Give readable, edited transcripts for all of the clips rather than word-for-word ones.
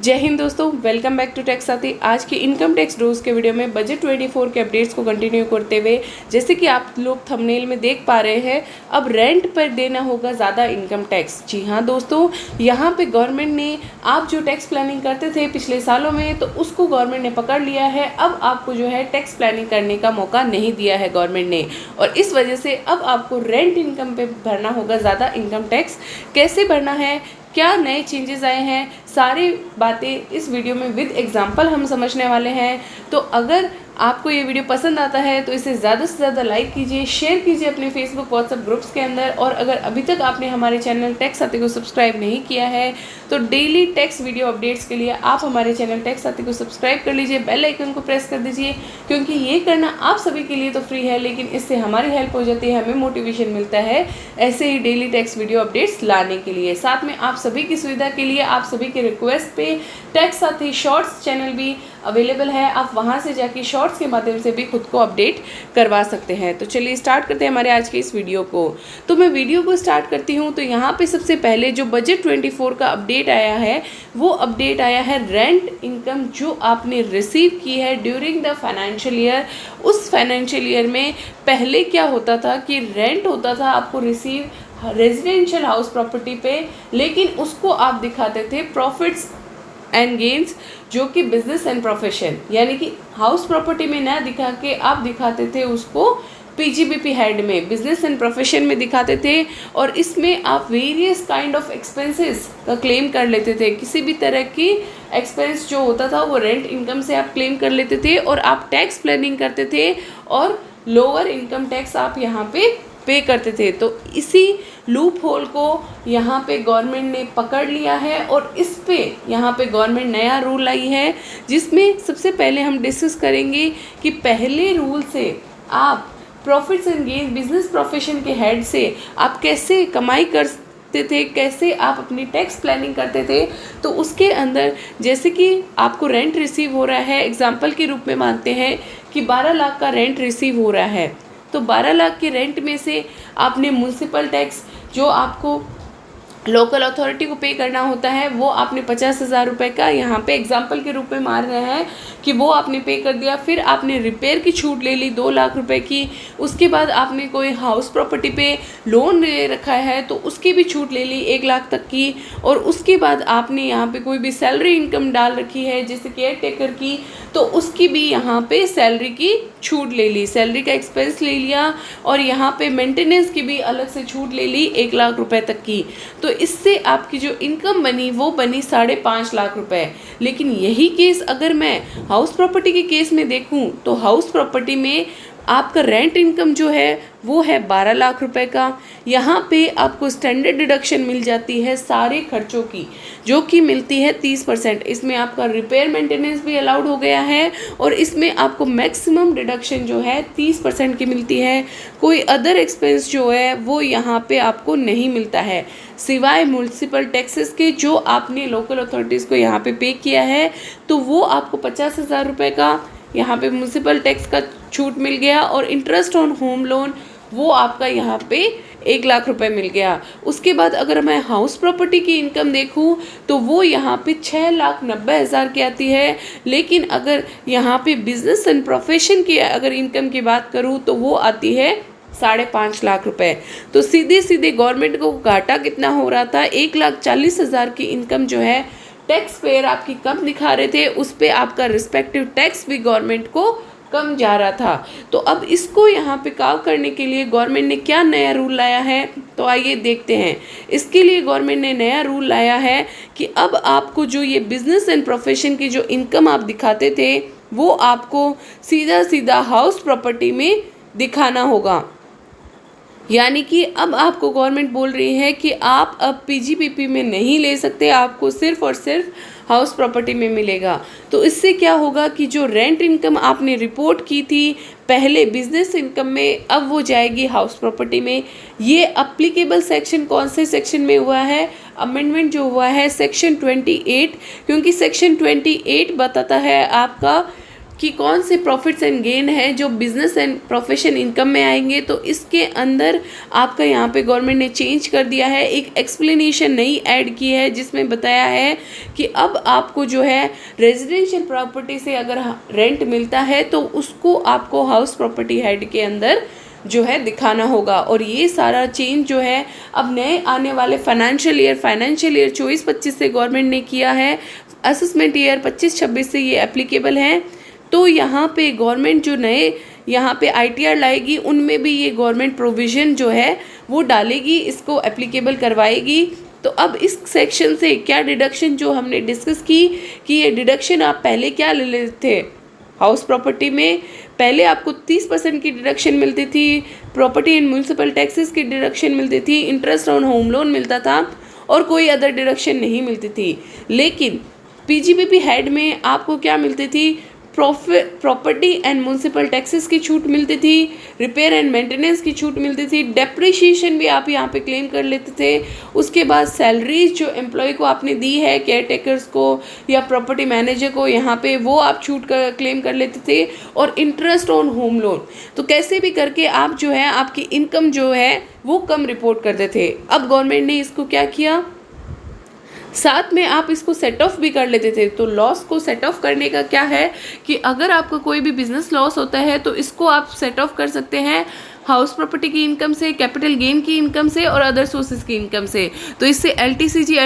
जय हिंद दोस्तों, welcome back to tax साथी। आज की इनकम टैक्स रूल्स के वीडियो में बजट 24 के अपडेट्स को कंटिन्यू करते हुए, जैसे कि आप लोग थंबनेल में देख पा रहे हैं, अब रेंट पर देना होगा ज़्यादा इनकम टैक्स। जी हाँ दोस्तों, यहाँ पे गवर्नमेंट ने आप जो टैक्स प्लानिंग करते थे पिछले सालों में, तो उसको गवर्नमेंट ने पकड़ लिया है। अब आपको जो है टैक्स प्लानिंग करने का मौका नहीं दिया है गवर्नमेंट ने, और इस वजह से अब आपको रेंट इनकम पे भरना होगा ज़्यादा इनकम टैक्स। कैसे भरना है, क्या नए चेंजेस आए हैं, सारी बातें इस वीडियो में विद एग्जांपल हम समझने वाले हैं। तो अगर आपको ये वीडियो पसंद आता है तो इसे ज़्यादा से ज़्यादा लाइक कीजिए, शेयर कीजिए अपने फेसबुक व्हाट्सएप ग्रुप्स के अंदर। और अगर अभी तक आपने हमारे चैनल टैक्स साथी को सब्सक्राइब नहीं किया है तो डेली टैक्स वीडियो अपडेट्स के लिए आप हमारे चैनल टैक्स साथी को सब्सक्राइब कर लीजिए, बेल आइकन को प्रेस कर दीजिए, क्योंकि ये करना आप सभी के लिए तो फ्री है, लेकिन इससे हमारी हेल्प हो जाती है, हमें मोटिवेशन मिलता है ऐसे ही डेली टैक्स वीडियो अपडेट्स लाने के लिए। साथ में आप सभी की सुविधा के लिए, आप सभी के रिक्वेस्ट पे टैक्स साथी शॉर्ट्स चैनल भी अवेलेबल है, आप वहाँ से जाके शॉर्ट्स के माध्यम से भी खुद को अपडेट करवा सकते हैं। तो चलिए स्टार्ट करते हैं हमारे आज के इस वीडियो को। तो मैं वीडियो को स्टार्ट करती हूँ। तो यहाँ पे सबसे पहले जो बजट 24 का अपडेट आया है, वो अपडेट आया है रेंट इनकम जो आपने रिसीव की है ड्यूरिंग द फाइनेंशियल ईयर। उस फाइनेंशियल ईयर में पहले क्या होता था कि रेंट होता था आपको रिसीव रेजिडेंशियल हाउस प्रॉपर्टी पे, लेकिन उसको आप दिखाते थे प्रॉफिट्स एंड गेन्स, जो कि बिजनेस एंड प्रोफेशन, यानी कि हाउस प्रॉपर्टी में ना दिखा के आप दिखाते थे उसको पीजीबीपी हेड में, बिजनेस एंड प्रोफेशन में दिखाते थे। और इसमें आप वेरियस काइंड ऑफ एक्सपेंसेस का क्लेम कर लेते थे। किसी भी तरह की एक्सपेंस जो होता था वो रेंट इनकम से आप क्लेम कर लेते थे, और आप टैक्स प्लानिंग करते थे और लोअर इनकम टैक्स आप यहाँ पे करते थे। तो इसी लूप होल को यहाँ पे गवर्नमेंट ने पकड़ लिया है, और इस पे यहाँ पे गवर्नमेंट नया रूल लाई है, जिसमें सबसे पहले हम डिस्कस करेंगे कि पहले रूल से आप profits and gain business profession के हेड से आप कैसे कमाई करते थे, कैसे आप अपनी टैक्स प्लानिंग करते थे। तो उसके अंदर जैसे कि आपको रेंट रिसीव हो रहा है, एग्जाम्पल के रूप में मानते हैं कि 12 लाख का रेंट रिसीव हो रहा है, तो 12 लाख के रेंट में से आपने म्यूनसिपल टैक्स जो आपको लोकल अथॉरिटी को पे करना होता है, वो आपने 50,000 रुपये का यहाँ पे एग्जाम्पल के रूप में मान रहे हैं कि वो आपने पे कर दिया। फिर आपने रिपेयर की छूट ले ली 2 लाख रुपए की। उसके बाद आपने कोई हाउस प्रॉपर्टी पे लोन ले रखा है तो उसकी भी छूट ले ली 1 लाख तक की। और उसके बाद आपने यहाँ पे कोई भी सैलरी इनकम डाल रखी है जैसे केयर टेकर की, तो उसकी भी यहाँ पे सैलरी की छूट ले ली, सैलरी का एक्सपेंस ले लिया। और यहाँ पे मेंटेनेंस की भी अलग से छूट ले ली 1 लाख रुपए तक की। तो इससे आपकी जो इनकम बनी वो बनी 5.5 लाख रुपए। लेकिन यही केस अगर मैं हाउस प्रॉपर्टी के केस में देखूं, तो हाउस प्रॉपर्टी में आपका रेंट इनकम जो है वो है 12 लाख रुपए का। यहाँ पे आपको स्टैंडर्ड डिडक्शन मिल जाती है सारे खर्चों की, जो कि मिलती है 30%। इसमें आपका रिपेयर मेंटेनेंस भी अलाउड हो गया है, और इसमें आपको मैक्सिमम डिडक्शन जो है 30% की मिलती है। कोई अदर एक्सपेंस जो है वो यहाँ पे आपको नहीं मिलता है, सिवाय म्यूनसिपल टैक्सेस के जो आपने लोकल अथॉरिटीज़ को यहाँ पे किया है। तो वो आपको 50,000 रुपये का यहाँ पे म्यूनसिपल टैक्स का छूट मिल गया, और इंटरेस्ट ऑन होम लोन वो आपका यहाँ पे 1 लाख रुपए मिल गया। उसके बाद अगर मैं हाउस प्रॉपर्टी की इनकम देखूँ तो वो यहाँ पे 6,90,000 की आती है। लेकिन अगर यहाँ पे बिजनेस एंड प्रोफेशन की अगर इनकम की बात करूँ तो वो आती है 5.5 लाख रुपए। तो सीधे सीधे गवर्नमेंट को घाटा कितना हो रहा था, 1,40,000 की इनकम जो है टैक्स पेयर आपकी कम दिखा रहे थे, उस पर आपका रिस्पेक्टिव टैक्स भी गवर्नमेंट को कम जा रहा था। तो अब इसको यहाँ पे काव करने के लिए गवर्नमेंट ने क्या नया रूल लाया है, तो आइए देखते हैं। इसके लिए गवर्नमेंट ने नया रूल लाया है कि अब आपको जो ये बिजनेस एंड प्रोफेशन की जो इनकम आप दिखाते थे वो आपको सीधा सीधा हाउस प्रॉपर्टी में दिखाना होगा। यानी कि अब आपको गवर्नमेंट बोल रही है कि आप अब पीजीबीपी में नहीं ले सकते, आपको सिर्फ और सिर्फ हाउस प्रॉपर्टी में मिलेगा। तो इससे क्या होगा कि जो रेंट इनकम आपने रिपोर्ट की थी पहले बिजनेस इनकम में, अब वो जाएगी हाउस प्रॉपर्टी में। ये अप्लीकेबल सेक्शन कौन से सेक्शन में हुआ है, अमेंडमेंट जो हुआ है सेक्शन 28, क्योंकि सेक्शन 28 बताता है आपका कि कौन से प्रॉफिट्स एंड गेन है जो बिजनेस एंड प्रोफेशन इनकम में आएंगे। तो इसके अंदर आपका यहाँ पे गवर्नमेंट ने चेंज कर दिया है, एक एक्सप्लेनेशन नई ऐड की है जिसमें बताया है कि अब आपको जो है रेजिडेंशियल प्रॉपर्टी से अगर रेंट मिलता है तो उसको आपको हाउस प्रॉपर्टी हेड के अंदर जो है दिखाना होगा। और ये सारा चेंज जो है अब नए आने वाले फाइनेंशियल ईयर 24-25 से गवर्नमेंट ने किया है। असेसमेंट ईयर 25-26 से ये एप्लीकेबल है। तो यहाँ पे गवर्नमेंट जो नए यहाँ पे ITR लाएगी उनमें भी ये गवर्नमेंट प्रोविज़न जो है वो डालेगी, इसको एप्लीकेबल करवाएगी। तो अब इस सेक्शन से क्या डिडक्शन जो हमने डिस्कस की कि ये डिडक्शन आप पहले क्या ले लेते थे, हाउस प्रॉपर्टी में पहले आपको 30% की डिडक्शन मिलती थी, प्रॉपर्टी एंड म्यूनसिपल टैक्सेस की डिडक्शन मिलती थी, इंटरेस्ट ऑन होम लोन मिलता था और कोई अदर डिडक्शन नहीं मिलती थी। लेकिन PGBP हेड में आपको क्या मिलती थी, प्रॉपर्टी एंड म्यूनसिपल टैक्सेस की छूट मिलती थी, रिपेयर एंड मेंटेनेंस की छूट मिलती थी, डेप्रिसिएशन भी आप यहाँ पे क्लेम कर लेते थे। उसके बाद सैलरीज जो एम्प्लॉय को आपने दी है, केयर टेकर्स को या प्रॉपर्टी मैनेजर को, यहाँ पे वो आप छूट कर क्लेम कर लेते थे। और इंटरेस्ट ऑन होम लोन तो कैसे भी करके आप जो है आपकी इनकम जो है वो कम रिपोर्ट करते थे। अब गवर्नमेंट ने इसको क्या किया, साथ में आप इसको सेट ऑफ भी कर लेते थे। तो लॉस को सेट ऑफ करने का क्या है कि अगर आपका कोई भी बिजनेस लॉस होता है तो इसको आप सेट ऑफ कर सकते हैं हाउस प्रॉपर्टी की इनकम से, कैपिटल गेन की इनकम से और अदर सोर्सेज की इनकम से। तो इससे LTCG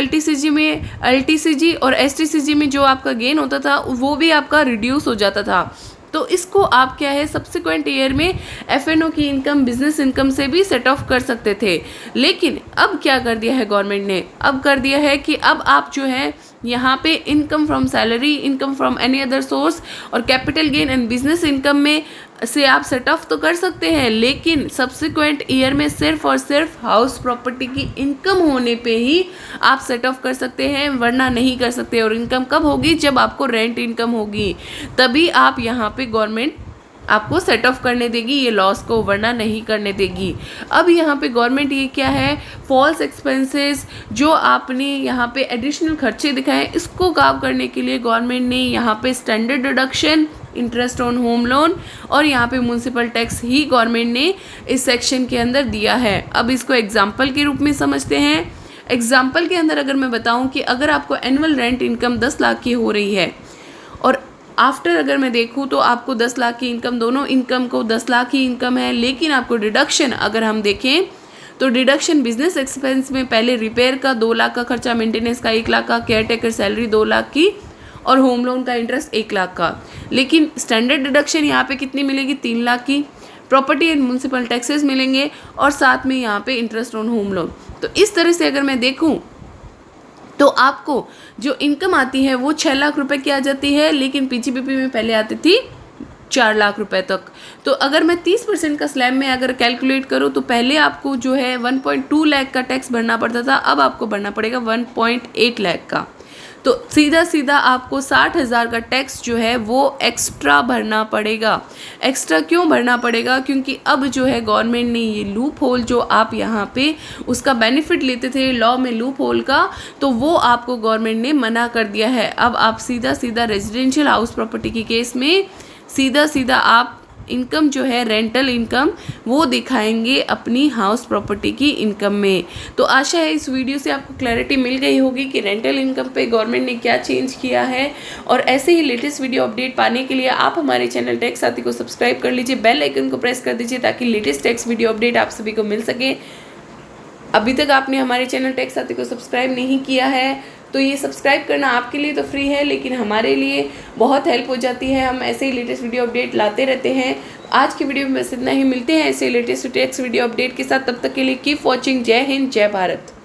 और STCG में जो आपका गेन होता था वो भी आपका रिड्यूस हो जाता था। तो इसको आप क्या है सब्सिक्वेंट ईयर में FNO की इनकम, बिजनेस इनकम से भी सेट ऑफ कर सकते थे। लेकिन अब क्या कर दिया है गवर्नमेंट ने, अब कर दिया है कि अब आप जो है यहाँ पे income from salary, income from any other source और capital gain and business income में से आप सेट ऑफ तो कर सकते हैं, लेकिन सब्सिक्वेंट ईयर में सिर्फ और सिर्फ हाउस प्रॉपर्टी की इनकम होने पे ही आप सेट ऑफ कर सकते हैं, वरना नहीं कर सकते। और इनकम कब होगी, जब आपको रेंट इनकम होगी, तभी आप यहाँ पे गवर्नमेंट आपको सेट ऑफ करने देगी ये लॉस को, वरना नहीं करने देगी। अब यहाँ पे गवर्नमेंट ये क्या है, फॉल्स एक्सपेंसेस जो आपने यहाँ पे एडिशनल खर्चे दिखाए इसको कवर करने के लिए गवर्नमेंट ने यहाँ पे standard deduction, interest on home loan और यहाँ पे म्यूनसिपल टैक्स ही गवर्नमेंट ने इस सेक्शन के अंदर दिया है। अब इसको एग्जाम्पल के रूप में समझते हैं। एग्जाम्पल के अंदर अगर मैं बताऊँ कि अगर आपको एनुअल रेंट इनकम 10 लाख की हो रही है और आफ्टर अगर मैं देखूँ तो आपको 10 लाख की इनकम, दोनों इनकम को 10 लाख की इनकम है, लेकिन आपको डिडक्शन अगर हम देखें तो डिडक्शन बिजनेस एक्सपेंस में पहले रिपेयर का 2 लाख का खर्चा, मेंटेनेंस का 1 लाख का, केयर टेकर सैलरी 2 लाख की और होम लोन का इंटरेस्ट 1 लाख का। लेकिन स्टैंडर्ड डिडक्शन यहाँ पे कितनी मिलेगी, 3 लाख की, प्रॉपर्टी एंड म्यूनसिपल टैक्सेस मिलेंगे और साथ में यहाँ पे इंटरेस्ट ऑन होम लोन। तो इस तरह से अगर मैं देखूँ तो आपको जो इनकम आती है वो 6 लाख रुपए की आ जाती है, लेकिन PGBP में पहले आती थी 4 लाख रुपए तक। तो अगर मैं 30% का स्लैब में अगर कैलकुलेट करूँ तो पहले आपको जो है 1.2 लाख का टैक्स भरना पड़ता था, अब आपको भरना पड़ेगा 1.8 लाख का। तो सीधा सीधा आपको 60,000 का टैक्स जो है वो एक्स्ट्रा भरना पड़ेगा। एक्स्ट्रा क्यों भरना पड़ेगा, क्योंकि अब जो है गवर्नमेंट ने ये लूप होल जो आप यहाँ पे उसका बेनिफिट लेते थे लॉ में लूप होल का, तो वो आपको गवर्नमेंट ने मना कर दिया है। अब आप सीधा सीधा रेजिडेंशियल हाउस प्रॉपर्टी की केस में सीधा सीधा आप इनकम जो है रेंटल इनकम वो दिखाएंगे अपनी हाउस प्रॉपर्टी की इनकम में। तो आशा है इस वीडियो से आपको क्लैरिटी मिल गई होगी कि रेंटल इनकम पे गवर्नमेंट ने क्या चेंज किया है। और ऐसे ही लेटेस्ट वीडियो अपडेट पाने के लिए आप हमारे चैनल टैक्स साथी को सब्सक्राइब कर लीजिए, बेल आइकन को प्रेस कर दीजिए ताकि लेटेस्ट टैक्स वीडियो अपडेट आप सभी को मिल सके। अभी तक आपने हमारे चैनल टैक्स साथी को सब्सक्राइब नहीं किया है तो ये सब्सक्राइब करना आपके लिए तो फ्री है, लेकिन हमारे लिए बहुत हेल्प हो जाती है। हम ऐसे ही लेटेस्ट वीडियो अपडेट लाते रहते हैं। आज की वीडियो में बस इतना ही, मिलते हैं ऐसे लेटेस्ट टैक्स वीडियो अपडेट के साथ। तब तक के लिए कीप वॉचिंग। जय हिंद, जय भारत।